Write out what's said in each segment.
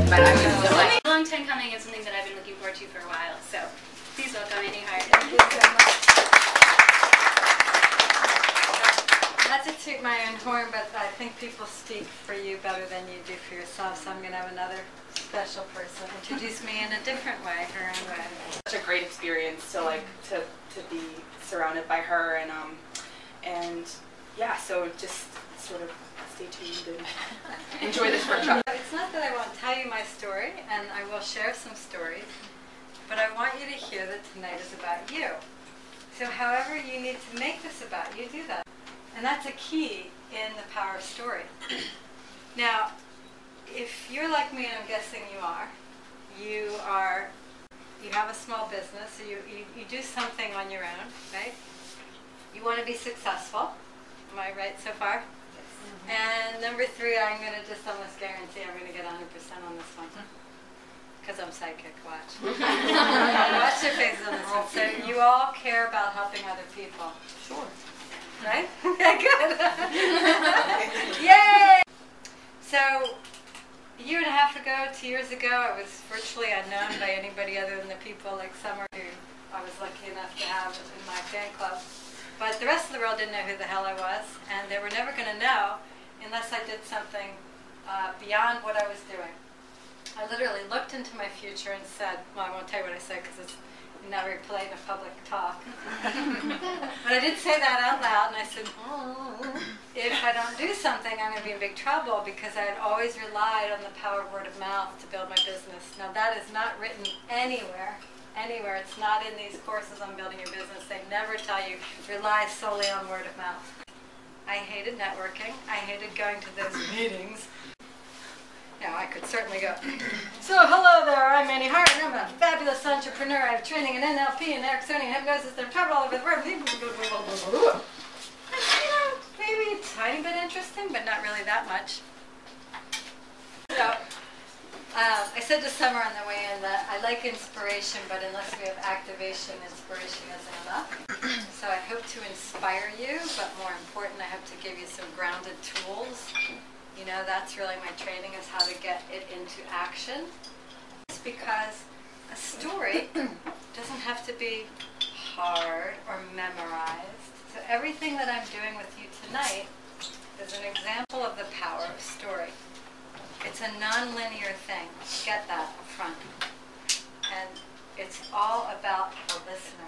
but I'm just delighted. A long time coming and something that I've been looking forward to for a while. So please welcome Annie Hart. Thank you so much. Not to toot my own horn, but I think people speak for you better than you do for yourself, so I'm going to have another special person introduce me in a different way, her own way. Such a great experience to to be surrounded by her, and yeah, so just sort of stay tuned and enjoy this workshop. It's not that I won't tell you my story, and I will share some stories, but I want you to hear that tonight is about you. So however you need to make this about you, do that. And that's a key in the power of story. Now, if you're like me, and I'm guessing you have a small business, so you do something on your own, right? You want to be successful. Am I right so far? Yes. And number 3, I'm going to just almost guarantee I'm going to get 100% on this one. Because I'm psychic, watch. Watch your faces on this one. So you all care about helping other people. Sure. Right? Okay, good. Yay! So, a year and a half ago, 2 years ago, I was virtually unknown by anybody other than the people like Summer who I was lucky enough to have in my fan club. But the rest of the world didn't know who the hell I was, and they were never going to know unless I did something beyond what I was doing. I literally looked into my future and said, well, I won't tell you what I said because it's not very polite in a public talk. But I did say that out loud, and I said, if I don't do something, I'm going to be in big trouble, because I had always relied on the power of word of mouth to build my business. Now that is not written anywhere. It's not in these courses on building your business. They never tell you rely solely on word of mouth. I hated networking. I hated going to those meetings. Now, I could certainly go, so hello there, I'm Annie Hart, and I'm a fabulous entrepreneur. I have training in NLP and Ericksonian hypnosis, and I've traveled all over the world. And, maybe a tiny bit interesting, but not really that much. So, I said to Summer on the way in that I like inspiration, but unless we have activation, inspiration isn't enough. So I hope to inspire you, but more important, I hope to give you some grounded tools. You know, that's really my training, is how to get it into action. It's because a story doesn't have to be hard or memorized. So everything that I'm doing with you tonight is an example of the power of story. It's a non-linear thing. Get that up front. And it's all about the listener.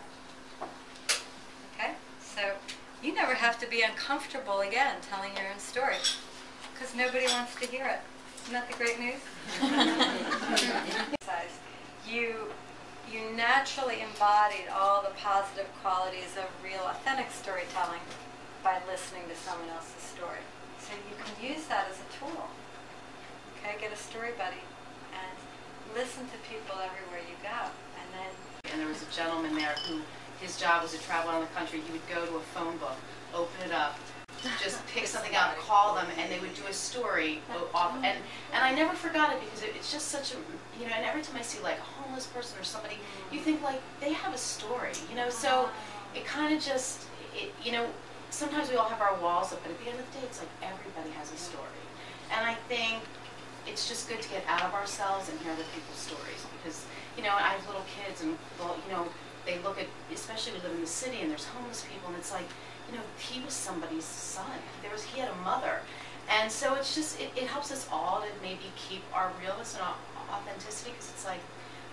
Okay? So you never have to be uncomfortable again telling your own story, because nobody wants to hear it. Isn't that the great news? You naturally embodied all the positive qualities of real, authentic storytelling by listening to someone else's story. So you can use that as a tool. Okay, get a story buddy and listen to people everywhere you go. And there was a gentleman there who his job was to travel around the country. He would go to a phone book, open it up, just pick something out and call them, and they would do a story off. And I never forgot it, because it's just such a, you know, and every time I see like a homeless person or somebody, you think like they have a story, you know, so it kind of just, you know, sometimes we all have our walls up, but at the end of the day, it's like everybody has a story. And I think it's just good to get out of ourselves and hear other people's stories, because, you know, I have little kids, and, well, you know, they look at, especially we live in the city, and there's homeless people, and it's like, you know, he was somebody's son. He had a mother. And so it's just, it helps us all to maybe keep our realness and authenticity, because it's like,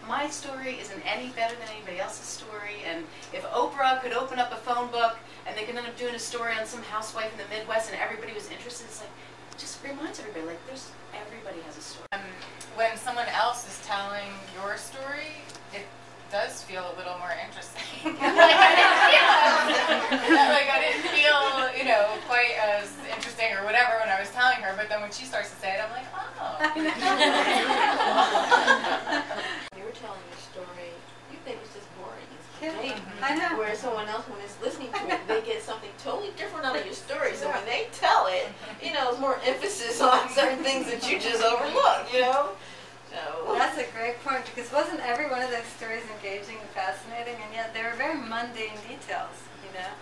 my story isn't any better than anybody else's story, and if Oprah could open up a phone book and they could end up doing a story on some housewife in the Midwest and everybody was interested, it's like, it just reminds everybody, like, everybody has a story. When someone else is telling your story, it does feel a little more interesting. Like I didn't feel, you know, quite as interesting or whatever when I was telling her, but then when she starts to say it, I'm like, oh. You were telling your story, you think it's just boring. Yeah, I know. Whereas someone else, when it's listening to it, they get something totally different out of your story. So when they tell it, you know, it's more emphasis on certain things that you just overlook, you know? So that's a great point, because wasn't every one of those stories engaging and fascinating, and yet they were very mundane details, you know?